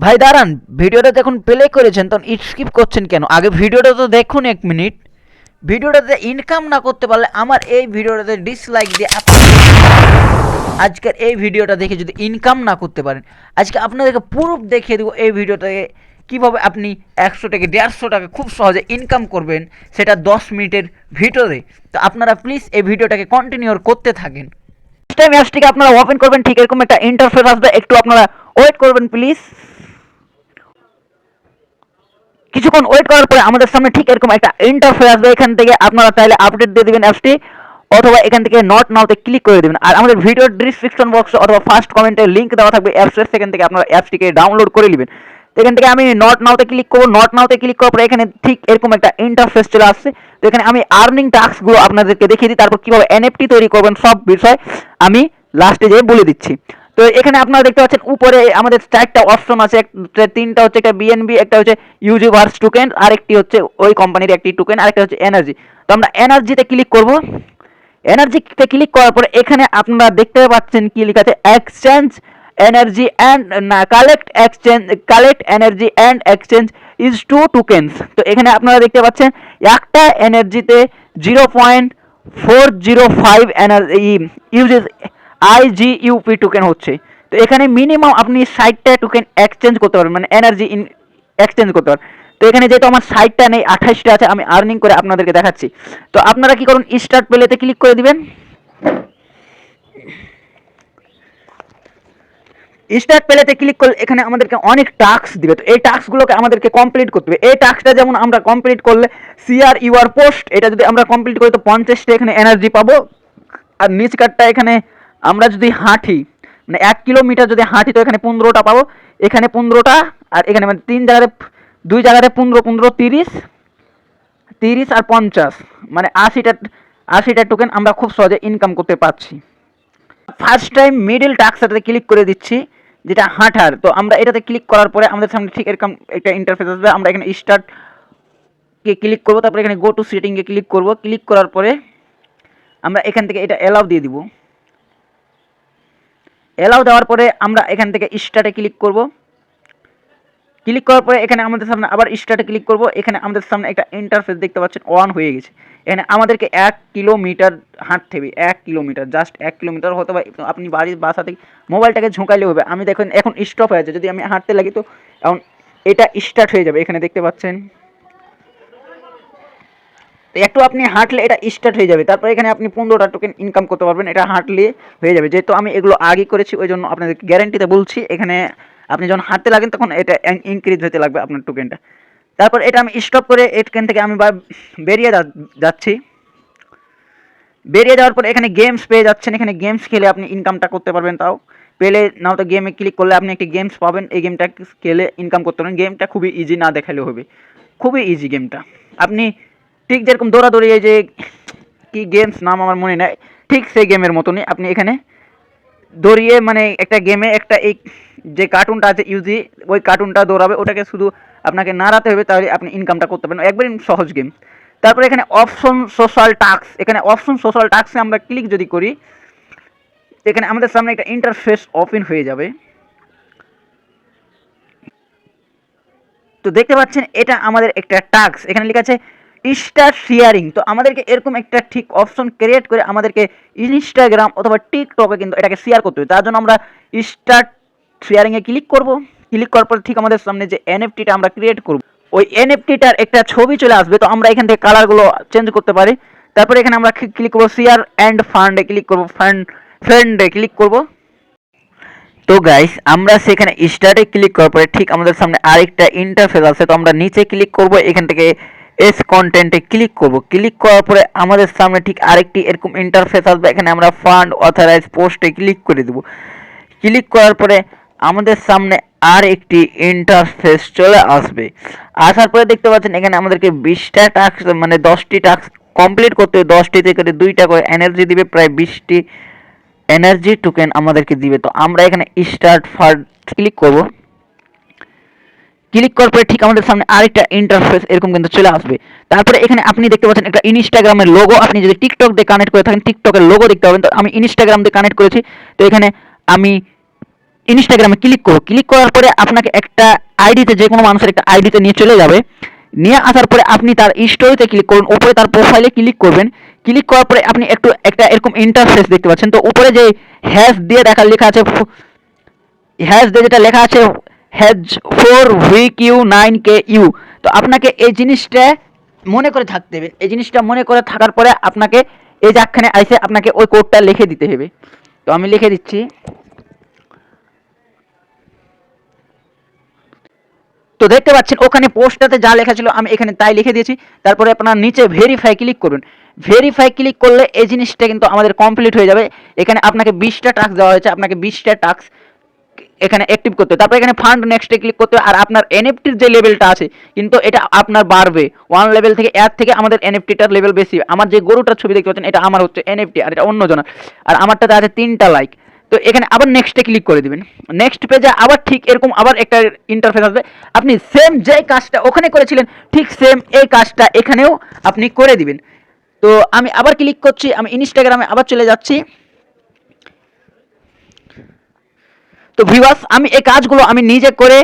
ভাই দাঁড়ান, ভিডিওটা যখন প্লে করেছেন তখন স্কিপ করছেন কেন? আগে ভিডিওটা তো দেখুন 1 মিনিট। ভিডিওটাতে ইনকাম না করতে পারলে আমার এই ভিডিওটাতে ডিসলাইক দিয়ে আজকের এই ভিডিওটা দেখে যদি ইনকাম না করতে পারেন, আজকে আপনাদেরকে প্রুফ দেখিয়ে দেবো এই ভিডিওটাকে কীভাবে আপনি 100 থেকে 150 টাকা খুব সহজে ইনকাম করবেন, সেটা 10 মিনিটের ভিডিওতে। তো আপনারা প্লিজ এই ভিডিওটাকে কন্টিনিউ করতে থাকেন। ফার্স্ট টাইম অ্যাপসটিকে আপনারা ওপেন করবেন, ঠিক এরকম একটা ইন্টারফেস আসবে, একটু আপনারা ওয়েট করবেন প্লিজ। কিছুক্ষণ ওয়েট করার পরে আমাদের সামনে ঠিক এরকম একটা ইন্টারফেস আসবে। এখান থেকে আপনারা চাইলে আপডেট দিয়ে দেবেন অ্যাপসটি, অথবা এখান থেকে নট নাওতে ক্লিক করে দেবেন। আর আমাদের ভিডিওর ডিসক্রিপশন বক্সে অথবা ফার্স্ট কমেন্টে লিঙ্ক দেওয়া থাকবে অ্যাপসের, সেখান থেকে আপনারা অ্যাপসটিকে ডাউনলোড করে নেবেন। এখান থেকে আমি নট নাওতে ক্লিক করবো। নট নাওতে ক্লিক করার পরে এখানে ঠিক এরকম একটা ইন্টারফেস চলে আসছে। তো এখানে আমি আর্নিং টাস্কগুলো আপনাদেরকে দেখিয়ে দিই, তারপর কীভাবে এনএফটি তৈরি করবেন সব বিষয় আমি লাস্টে যেয়ে বলে দিচ্ছি। তো এখানে আপনারা দেখতে পাচ্ছেন উপরে আমাদের 4টা অপশন আছে। 3টা হচ্ছে একটা বিএনবি, একটা হচ্ছে ইউজি ভার্স টোকেন, আর একটি হচ্ছে ওই কোম্পানির একটি টোকেন, আর একটা হচ্ছে এনার্জি। তো আমরা এনার্জিতে ক্লিক করব। এনার্জিতে ক্লিক করার পরে এখানে আপনারা দেখতে পাচ্ছেন কি লেখা আছে, exchange energy and collect energy and exchange is 2 tokens. তো এখানে আপনারা দেখতে পাচ্ছেন একটা এনার্জিতে 0.405 এনার্জি ইউজেস IGUP টোকেন হচ্ছে। তো এখানে মিনিমাম আপনি 60টা টোকেন এক্সচেঞ্জ করতে পারবেন, মানে এনার্জি এক্সচেঞ্জ করতে পারবেন। তো এখানে যেহেতু আমার 60টা নেই, 28টা আছে, আমি আর্নিং করে আপনাদেরকে দেখাচ্ছি। তো আপনারা কি করুন, স্টার্ট প্লেতে ক্লিক করে দিবেন। স্টার্ট প্লেতে ক্লিক করলে এখানে আমাদেরকে অনেক টাস্ক দিবে। তো এই টাস্কগুলোকে আমাদেরকে কমপ্লিট করতে হবে। এই টাস্কটা যেমন আমরা কমপ্লিট করলে সিআর ইউআর পোস্ট, এটা যদি আমরা কমপ্লিট করি তো 50টা এখানে এনার্জি পাবো। আর নিচ কাটটা এখানে আমরা যদি হাঁটি, মানে 1 কিলোমিটার যদি হাঁটি তো এখানে 15টা পাবো, এখানে 15টা, আর এখানে মানে 3 জায়গায় 2 জায়গায় 15 15 30 আর 50, মানে 80টা টোকেন আমরা খুব সহজে ইনকাম করতে পারছি। ফার্স্ট টাইম মিডল টাস্কটাতে ক্লিক করে দিচ্ছি, যেটা হাঁটার। তো আমরা এটাতে ক্লিক করার পরে আমাদের সামনে ঠিক এরকম একটা ইন্টারফেস আসবে। আমরা এখানে স্টার্টকে ক্লিক করবো, তারপরে এখানে গো টু সেটিংয়ে ক্লিক করব। ক্লিক করার পরে আমরা এখান থেকে এটা অ্যালাউ দিয়ে দিব। অ্যালাউ দেওয়ার পরে আমরা এখান থেকে স্টার্টে ক্লিক করব। ক্লিক করার পরে এখানে আমাদের সামনে আবার স্টার্টে ক্লিক করব। এখানে আমাদের সামনে একটা ইন্টারফেস দেখতে পাচ্ছেন, অন হয়ে গেছে। এখানে আমাদেরকে 1 কিলোমিটার হাঁটতে হবে। 1 কিলোমিটার, জাস্ট 1 কিলোমিটার, হতে পারে আপনি বাড়ির বাসা থেকে মোবাইলটাকে ঝোঁকাইলে হবে। আমি দেখুন এখন স্টপ হয়ে আছে, যদি আমি হাঁটতে লাগি তো এখন এটা স্টার্ট হয়ে যাবে। এখানে দেখতে পাচ্ছেন একটু আপনি হাঁটলে এটা স্টার্ট হয়ে যাবে। তারপর এখানে আপনি 15টা টোকেন ইনকাম করতে পারবেন, এটা হাঁটলে হয়ে যাবে। যেহেতু আমি এগুলো আগে করেছি ওই জন্য আপনাদের গ্যারান্টিতে বলছি। এখানে আপনি যখন হাঁটতে লাগেন তখন এটা ইনক্রিজ হতে লাগবে আপনার টোকেনটা। তারপর এটা আমি স্টপ করে এখান থেকে আমি বেরিয়ে যাচ্ছি। বেরিয়ে যাওয়ার পর এখানে গেমস পেয়ে যাচ্ছেন। এখানে গেমস খেলে আপনি ইনকামটা করতে পারবেন। তাও পেলে নাও তো গেমে ক্লিক করলে আপনি একটি গেমস পাবেন। এই গেমটা খেলে ইনকাম করতে পারবেন। গেমটা খুবই ইজি, না দেখালে হবে, খুবই ইজি গেমটা। আপনি ঠিক যেরকম দৌড়াদৌড়ি, এই যে কি গেমস নাম আমার মনে নেই, ঠিক সেই গেমের মতনই আপনি এখানে দৌড়িয়ে, মানে একটা গেমে একটা এই যে কার্টুনটা আছে ইউজি, ওই কার্টুনটা দৌড়াবে, ওটাকে শুধু আপনাকে নাড়াতে হবে, তাহলে আপনি ইনকামটা করতে পারেন। একবারই সহজ গেম। তারপরে এখানে অপশন সোশ্যাল টাস্ক, এখানে অপশন সোশ্যাল টাস্কে আমরা ক্লিক যদি করি, এখানে আমাদের সামনে একটা ইন্টারফেস ওপেন হয়ে যাবে। তো দেখতে পাচ্ছেন এটা আমাদের একটা টাস্ক। এখানে লেখা আছে স্টার্ট শেয়ারিং। তো আমাদেরকে এরকম একটা ঠিক অপশন ক্রিয়েট করে আমাদেরকে ইনস্টাগ্রাম অথবা টিকটকে কিন্তু এটাকে শেয়ার করতে হবে। তার জন্য আমরা স্টার্ট শেয়ারিংয়ে ক্লিক করব। ক্লিক করার পর ঠিক আমাদের সামনে যে এনএফটিটা আমরা ক্রিয়েট করব, ওই এনএফটিটার একটা ছবি চলে আসবে। তো আমরা এখান থেকে কালারগুলো চেঞ্জ করতে পারি। তারপরে এখানে আমরা ক্লিক করবো শেয়ার অ্যান্ড ফান্ডে ক্লিক করবো, ফ্রেন্ডে ক্লিক করব। তো গাইস আমরা সেখানে স্টার্টে ক্লিক করার পরে ঠিক আমাদের সামনে আরেকটা ইন্টারফেস আছে। তো আমরা নিচে ক্লিক করব, এখান থেকে এস কন্টেন্টে ক্লিক করব। ক্লিক করার পরে আমাদের সামনে ঠিক আরেকটি এরকম ইন্টারফেস আসবে। এখানে আমরা ফান্ড অথরাইজ পোস্টে ক্লিক করে দেব। ক্লিক করার পরে আমাদের সামনে আর একটি ইন্টারফেস চলে আসবে। আসার পরে দেখতে পাচ্ছেন এখানে আমাদেরকে 20টা টাস্ক, মানে 10টি টাস্ক কমপ্লিট করতে হবে। 10টি থেকে 2টা করে এনার্জি দিবে, প্রায় 20টি এনার্জি টোকেন আমাদেরকে দিবে। তো আমরা এখানে স্টার্ট ফার্স্ট ক্লিক করব। ক্লিক করার পরে ঠিক আমাদের সামনে আরেকটা ইন্টারফেস এরকম কিন্তু চলে আসবে। তারপরে এখানে আপনি দেখতে পাচ্ছেন একটা ইনস্টাগ্রামের লোগো। আপনি যদি টিকটক দিয়ে কানেক্ট করে থাকেন টিকটকের লোগো দেখতে পাবেন। তো আমি ইনস্টাগ্রাম দিয়ে কানেক্ট করেছি। তো এখানে আমি ইনস্টাগ্রামে ক্লিক করো, ক্লিক করার পরে আপনাকে একটা আইডিতে, যে কোনো মানুষের একটা আইডিতে নিয়ে চলে যাবে। নিয়ে আসার পরে আপনি তার স্টোরিতে ক্লিক করুন, উপরে তার প্রোফাইলে ক্লিক করবেন। ক্লিক করার পরে আপনি একটা এরকম ইন্টারফেস দেখতে পাচ্ছেন। তো উপরে যে হ্যাশ দিয়ে লেখা আছে, হ্যাশ দিয়ে যেটা লেখা আছে হ্যাজ 4VQ9KU, তো আপনাকে এই জিনিসটা মনে করে থাকতে হবে। এই জিনিসটা মনে করে থাকার পরে আপনাকে এই যাখানে আইসে আপনাকে ওই কোডটা লিখে দিতে হবে। তো আমি লিখে দিচ্ছি। তো দেখতে পাচ্ছেন ওখানে পোস্টটাতে যা লেখা ছিল আমি এখানে তাই লিখে দিয়েছি। তারপরে আপনার নিচে ভেরিফাই ক্লিক করুন। ভেরিফাই ক্লিক করলে এই জিনিসটা কিন্তু আমাদের কমপ্লিট হয়ে যাবে। এখানে আপনাকে 20টা টাস্ক দেওয়া হয়েছে, আপনাকে 20টা টাস্ক এখানে অ্যাক্টিভ করতে হবে। তারপরে এখানে ফান্ড নেক্সটে ক্লিক করতে হবে। আর আপনার এনএফটির যে লেভেলটা আছে কিন্তু এটা আপনার বাড়বে 1 লেভেল থেকে। এর থেকে আমাদের এনএফটিটার লেভেল বেশি। আমার যে গরুটার ছবি দেখতে পাচ্ছেন এটা আমার হচ্ছে এনএফটি, আর এটা অন্যজনের। আর আমারটাতে আছে 3টা লাইক। তো এখানে আবার নেক্সটে ক্লিক করে দিবেন। নেক্সট পেজে আবার ঠিক এরকম আবার একটা ইন্টারফেস আসবে। আপনি সেম যে কাজটা ওখানে করেছিলেন ঠিক সেম এই কাজটা এখানেও আপনি করে দিবেন। তো আমি আবার ক্লিক করছি, আমি ইনস্টাগ্রামে আবার চলে যাচ্ছি। তো ভিউয়ার্স, আমি এই কাজগুলো আমি নিজে করে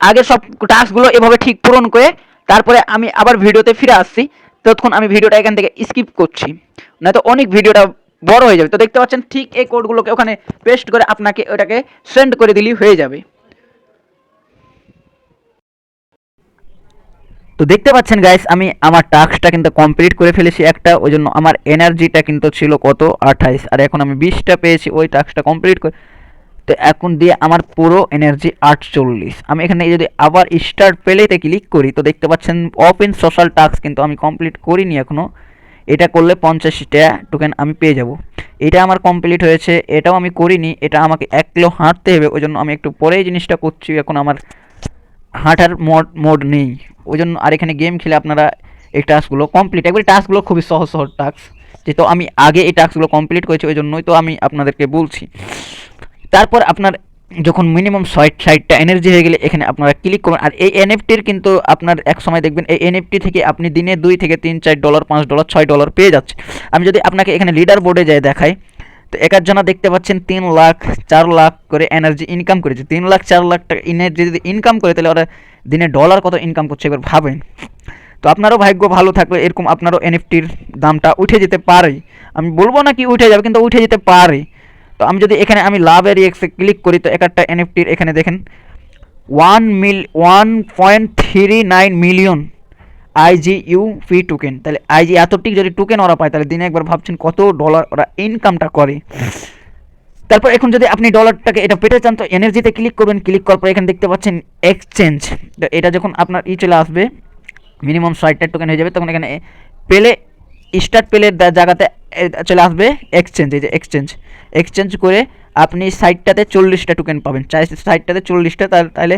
আগে সব টাস্কগুলো এভাবে ঠিক পূরণ করে তারপরে আমি আবার ভিডিওতে ফিরে আসছি। ততক্ষণ আমি ভিডিওটা এখান থেকে স্কিপ করছি, নয়তো অনেক ভিডিওটা বড় হয়ে যাবে। তো দেখতে পাচ্ছেন ঠিক এই কোডগুলোকে ওখানে পেস্ট করে আপনাকে ওটাকে সেন্ড করে দিলেই হয়ে যাবে। তো দেখতে পাচ্ছেন গাইস, আমি আমার টাস্কটা কিন্তু কমপ্লিট করে ফেলেছি একটা, ওই জন্য আমার এনার্জিটা কিন্তু ছিল কত 28, আর এখন আমি 20টা পেয়েছি ওই টাস্কটা কমপ্লিট করে। তো এখন দিয়ে আমার পুরো এনার্জি 48। আমি এখানে যদি আবার স্টার্ট প্লেতে ক্লিক করি তো দেখতে পাচ্ছেন ওপেন সোশ্যাল টাস্ক কিন্তু আমি কমপ্লিট করিনি এখনও। এটা করলে 50টা টোকেন আমি পেয়ে যাব। এটা আমার কমপ্লিট হয়েছে, এটাও আমি করিনি। এটা আমাকে 1 কিলো হাঁটতে হবে, ওই জন্য আমি একটু পরেই জিনিসটা করছি। এখন আমার হাঁটার মোড নেই, ওই জন্য। আর এখানে গেম খেলে আপনারা এই টাস্কগুলো কমপ্লিট, একবারে টাস্কগুলো খুবই সহজ সহজ টাস্ক, যেহেতু আমি আগে এই টাস্কগুলো কমপ্লিট করেছি ওই জন্যই তো আমি আপনাদেরকে বলছি। তারপর আপনার যখন মিনিমাম 60টা এনার্জি হয়ে গেলে এখানে আপনারা ক্লিক করবেন। আর এই এনএফটির কিন্তু আপনার এক সময় দেখবেন এই এনএফটি থেকে আপনি দিনে 2 থেকে 3 $4 $5 $6 পেয়ে যাচ্ছে। আমি যদি আপনাকে এখানে লিডার বোর্ডে যাই দেখাই, তো একার জন্য দেখতে পাচ্ছেন 3 লাখ 4 লাখ করে এনার্জি ইনকাম করেছে। 3 লাখ 4 লাখ টাকা এনার্জি যদি ইনকাম করে তাহলে ওরা দিনে ডলার কত ইনকাম করছে একবার ভাবেন। তো আপনারও ভাগ্য ভালো থাকলে এরকম আপনারও এনএফটির দামটা উঠে যেতে পারে। আমি বলবো না কি উঠে যাবে, কিন্তু উঠে যেতে পারে। তো আমি যদি এখানে আমি লাভের এক্সে ক্লিক করি তো একটা এনএফটির এখানে দেখেন 1.39 মিলিয়ন IGUP টোকেন। তাহলে আইজি এতটিক যদি টোকেন ওরা পায় তাহলে দিনে একবার ভাবছেন কত ডলার ওরা ইনকামটা করে। তারপর এখন যদি আপনি ডলারটাকে এটা পেতে চান তো এনার্জিতে ক্লিক করবেন। ক্লিক করার পর এখানে দেখতে পাচ্ছেন এক্সচেঞ্জ। তো এটা যখন আপনার চলে আসবে মিনিমাম 60টা টোকেন হয়ে যাবে তখন এখানে পেলে স্টার্ট পেলের জায়গাতে চলে আসবে এক্সচেঞ্জ। এই যে এক্সচেঞ্জ করে আপনি সাইটটাতে 40টা টোকেন পাবেন। সাইটটাতে 40টা, তাহলে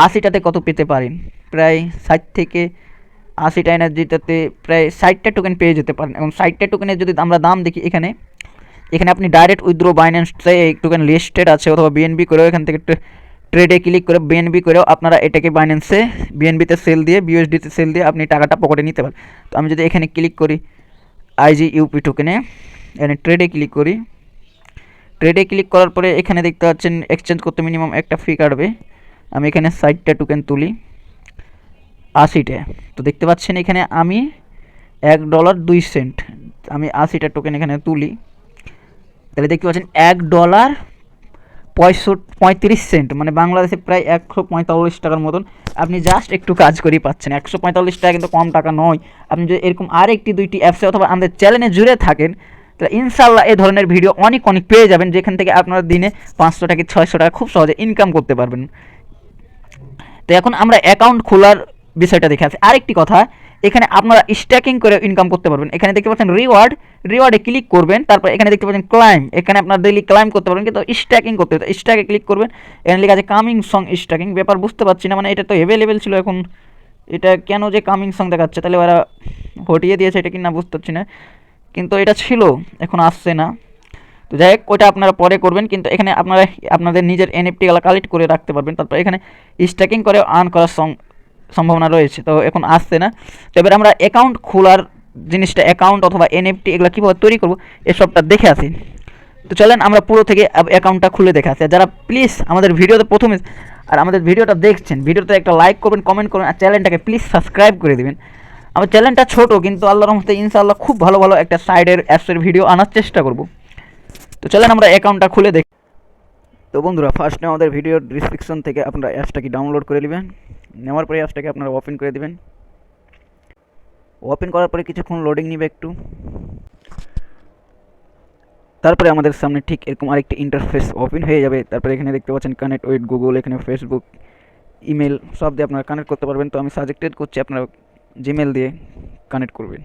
80টাতে কত পেতে পারেন? প্রায় 60 থেকে 80টা এনার্জিটাতে প্রায় 60টা টোকেন পেয়ে যেতে পারেন। এবং 60টা টোকেনের যদি আমরা দাম দেখি এখানে আপনি ডাইরেক্ট উইথড্র বাইন্যান্সে এই টোকেন লিস্টেড আছে, অথবা বিএনবি করেও এখান থেকে ট্রেডে ক্লিক করে বিএনবি করেও আপনারা এটাকে বাইন্যান্সে বিএনবিতে সেল দিয়ে বিউএসডিতে সেল দিয়ে আপনি টাকাটা পকেটে নিতে পারেন। তো আমি যদি এখানে ক্লিক করি IGUP টোকেনে, এখানে ট্রেডে ক্লিক করি। ট্রেডে ক্লিক করার পরে এখানে দেখতে পাচ্ছেন এক্সচেঞ্জ করতে মিনিমাম একটা ফি কাটবে। আমি এখানে 60টা টোকেন তুলি 80টা। তো দেখতে পাচ্ছেন এখানে আমি $1.2 আমি 80টা টোকেন এখানে তুলি। তাহলে দেখতে পাচ্ছেন $1.35 মানে বাংলাদেশে প্রায় 145 টাকার মতন আপনি জাস্ট একটু কাজ করেই পাচ্ছেন। 145 টাকা কিন্তু কম টাকা নয়। আপনি যদি এরকম আরেকটি 2টি অ্যাপসে অথবা আমাদের চ্যানেলে জুড়ে থাকেন তাহলে ইনশাল্লাহ এই ধরনের ভিডিও অনেক পেয়ে যাবেন, যেখান থেকে আপনারা দিনে 500 টাকা 600 টাকা খুব সহজে ইনকাম করতে পারবেন। তো এখন আমরা অ্যাকাউন্ট খোলার বিষয়টা দেখে আসি। আরেকটি কথা, এখানে আপনারা স্ট্যাকিং করে ইনকাম করতে পারবেন। এখানে দেখতে পাচ্ছেন রিওয়ার্ডে ক্লিক করবেন। তারপর এখানে দেখতে পাচ্ছেন ক্লাইম, এখানে আপনার ডেইলি ক্লাইম করতে পারবেন, কিন্তু স্ট্যাকিং করতে হবে। স্ট্যাকে ক্লিক করবেন, এখানে লেখা আছে কামিং সং স্ট্যাকিং। ব্যাপার বুঝতে পারছি না, মানে এটা তো অ্যাভেলেবেল ছিল, এখন এটা কেন যে কামিং সং দেখাচ্ছে? তাহলে ওরা হটিয়ে দিয়েছে এটা কি না বুঝতে পারছি না, কিন্তু এটা ছিল এখন আসছে না। তো যাই হোক ওটা আপনারা পরে করবেন, কিন্তু এখানে আপনারা আপনাদের নিজের এনএফটিগুলো কালেক্ট করে রাখতে পারবেন। তারপর এখানে স্ট্যাকিং করে আর্ন করার সম্ভাবনা রয়েছে, তো এখন আসছে না। তো এবার আমরা অ্যাকাউন্ট খোলার জিনিসটা, অ্যাকাউন্ট অথবা এনএফটি এগুলো কীভাবে তৈরি করবো এসবটা দেখে আসি। তো চলেন আমরা পুরো থেকে অ্যাকাউন্টটা খুলে দেখা আছে। যারা প্লিজ আমাদের ভিডিওতে প্রথমে আর আমাদের ভিডিওটা দেখছেন, ভিডিওতে একটা লাইক করবেন, কমেন্ট করবেন, আর চ্যানেলটাকে প্লিজ সাবস্ক্রাইব করে দেবেন। আমার চ্যানেলটা ছোট, কিন্তু আল্লাহর রহমতে ইনশাআল্লাহ খুব ভালো ভালো একটা সাইডের অ্যাপসের ভিডিও আনার চেষ্টা করব। তো চলেন আমরা অ্যাকাউন্টটা খুলে দেখি। তো বন্ধুরা, ফার্স্টে আমাদের ভিডিওর ডিসক্রিপশন থেকে আপনারা অ্যাপসটাকে ডাউনলোড করে নেবেন। নেওয়ার পরে অ্যাপসটাকে আপনারা ওপেন করে দেবেন। ওপেন করার পরে কিছুক্ষণ লোডিং নেবে একটু। তারপরে আমাদের সামনে ঠিক এরকম আরেকটি ইন্টারফেস ওপেন হয়ে যাবে। তারপরে এখানে দেখতে পাচ্ছেন কানেক্ট উইথ গুগল, এখানে ফেসবুক, ইমেল সব দিয়ে আপনারা কানেক্ট করতে পারবেন। তো আমি সাজেস্টেড করছি আপনারা জিমেল দিয়ে কানেক্ট করবেন।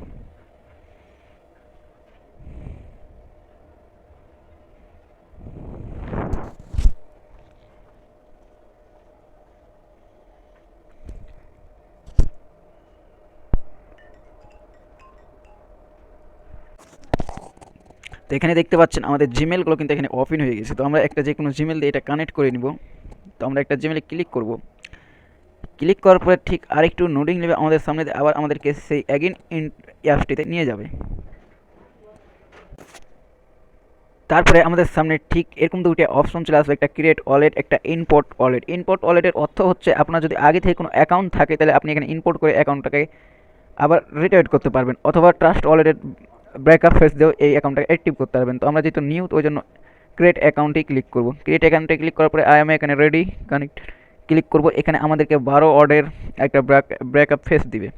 তো এখানে দেখতে পাচ্ছেন আমাদের জিমেলগুলো কিন্তু এখানে ওপেন হয়ে গেছে। তো আমরা একটা যে কোনো জিমেল দিয়ে এটা কানেক্ট করে নিব। তো আমরা একটা জিমেলে ক্লিক করব। ক্লিক করার পরে ঠিক আরেকটু নোডিং নেবে আমাদের সামনে, আবার আমাদেরকে সেই অ্যাগেন অ্যাপসটিতে নিয়ে যাবে। তারপরে আমাদের সামনে ঠিক এরকম দুটো অপশন চলে আসবে, একটা ক্রিয়েট ওয়ালেট, একটা ইম্পোর্ট ওয়ালেট। ইম্পোর্ট ওয়ালেটের অর্থ হচ্ছে আপনার যদি আগে থেকে কোনো অ্যাকাউন্ট থাকে তাহলে আপনি এখানে ইম্পোর্ট করে অ্যাকাউন্টটাকে আবার রিটায়ার করতে পারবেন, অথবা ট্রাস্ট ওয়ালেটের ব্রেকআপ ফেস দিয়েও এই অ্যাকাউন্টটাকে অ্যাক্টিভ করতে পারবেন। তো আমরা যেহেতু নিউ, তো ওই জন্য ক্রিয়েট অ্যাকাউন্টেই ক্লিক করব। ক্রিয়েট অ্যাকাউন্টে ক্লিক করার পরে আই এম এখানে রেডি কানেক্ট ক্লিক করব। এখানে আমাদেরকে 12 অর্ডের একটা ব্রেকআপ ফেস দিবে।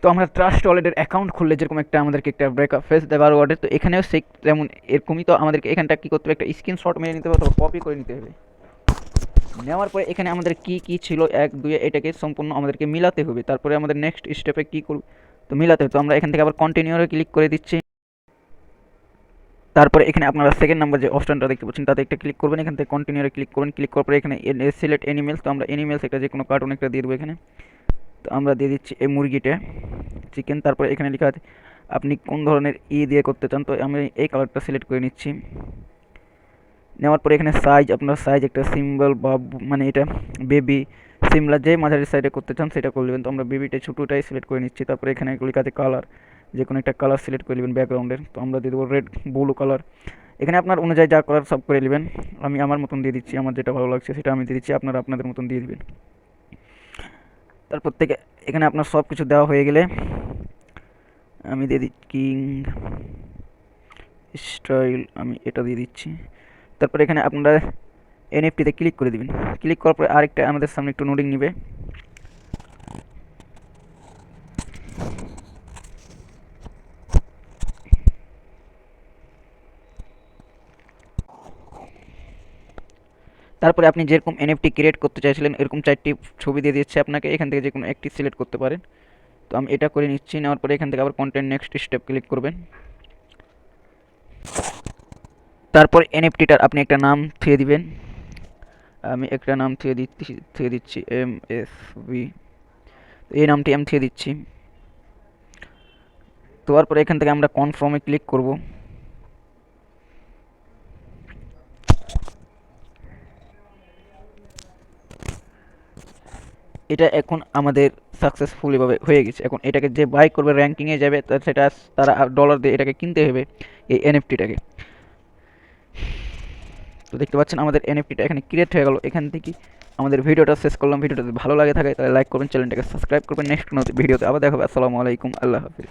তো আমরা ট্রাস্ট ওয়ালেটের অ্যাকাউন্ট খুললে যেরকম একটা আমাদেরকে একটা ব্রেকআপ ফেস দেয় 12 অর্ডের, তো এখানেও সেই যেমন এরকমই। তো আমাদেরকে এখানটা কী করতে হবে, একটা স্ক্রিনশট মেরে নিতে হবে অথবা কপি করে নিতে হবে। নেওয়ার পরে এখানে আমাদের কি কি ছিল 1 2 এটাকে সম্পূর্ণ আমাদেরকে মিলাতে হবে। তারপরে আমাদের নেক্সট স্টেপে কী করব, তো মিলাতে হবে। তো আমরা এখান থেকে আবার কন্টিনিউরে ক্লিক করে দিচ্ছি। তারপরে এখানে আপনারা সেকেন্ড নাম্বার যে অপশনটা দেখতে পাচ্ছেন তাতে একটা ক্লিক করবেন। এখান থেকে কন্টিনিউরে ক্লিক করবেন। ক্লিক করার পরে এখানে সিলেক্ট অ্যানিমেলস, তো আমরা অ্যানিমেলস একটা যে কোনো কার্টুন একটা দিয়ে দেবো এখানে। তো আমরা দিয়ে দিচ্ছি এই মুরগিটা, চিকেন। তারপরে এখানে লেখা আছে আপনি কোন ধরনের দিয়ে করতে চান, তো আমি এই কালারটা সিলেক্ট করে নিচ্ছি। নেওয়ার পরে এখানে সাইজ, আপনার সাইজ একটা সিম্বল বা মানে এটা বেবি সিমলা যে মাঝারি সাইডে করতে চান সেটা করে নেবেন। তো আমরা বেবিটা ছোটোটাই সিলেক্ট করে নিচ্ছি। তারপরে এখানে লেখা আছে কালার, যে কোনো একটা কালার সিলেক্ট করে নেবেন ব্যাকগ্রাউন্ডের। তো আমরা দিয়ে দেবো রেড ব্লু কালার। এখানে আপনার অনুযায়ী যা করার সব করে নেবেন। আমি আমার মতন দিয়ে দিচ্ছি, আমার যেটা ভালো লাগছে সেটা আমি দিয়ে দিচ্ছি, আপনারা আপনাদের মতন দিয়ে দেবেন। তারপর থেকে এখানে আপনার সব কিছু দেওয়া হয়ে গেলে আমি দিয়ে দিচ্ছি কিং স্টাইল, আমি এটা দিয়ে দিচ্ছি। তারপরে এখানে আপনারা এনএফটিতে ক্লিক করে দিবেন। ক্লিক করার পরে আরেকটা আমাদের সামনে একটু নোডিং নিবে। তারপরে আপনি যেরকম এনএফটি ক্রিয়েট করতে চাইছিলেন এরকম 4টি ছবি দিয়ে দিচ্ছে আপনাকে, এখান থেকে যে কোনো একটি সিলেক্ট করতে পারেন। তো আমি এটা করে নিচ্ছি। নেওয়ার পরে এখান থেকে আবার কন্টেন্ট নেক্সট স্টেপ ক্লিক করবেন। তারপর এনএফটিটার আপনি একটা নাম থুয়ে দিবেন। আমি একটা নাম থুয়ে দিচ্ছি MSV, এই নামটি আমি থুয়ে দিচ্ছি। তারপরে এখান থেকে আমরা কনফার্মে ক্লিক করব। এটা এখন আমাদের সাকসেসফুলিভাবে হয়ে গেছে। এখন এটাকে যে বাই করবে র্যাঙ্কিংয়ে যাবে, সেটা তারা ডলার দিয়ে এটাকে কিনতে হবে এই এনএফটিটাকে। তো দেখতে পাচ্ছেন আমাদের এনএফটিটা এখানে ক্রিয়েট হয়ে গেল। এখান থেকে আমাদের ভিডিওটা শেষ করলাম। ভিডিওটা যদি ভালো লাগে থাকে তাহলে লাইক করবেন, চ্যানেলটাকে সাবস্ক্রাইব করবেন। নেক্সট ভিডিওতে আবার দেখা হবে। আসসালামু আলাইকুম, আল্লাহ হাফিজ।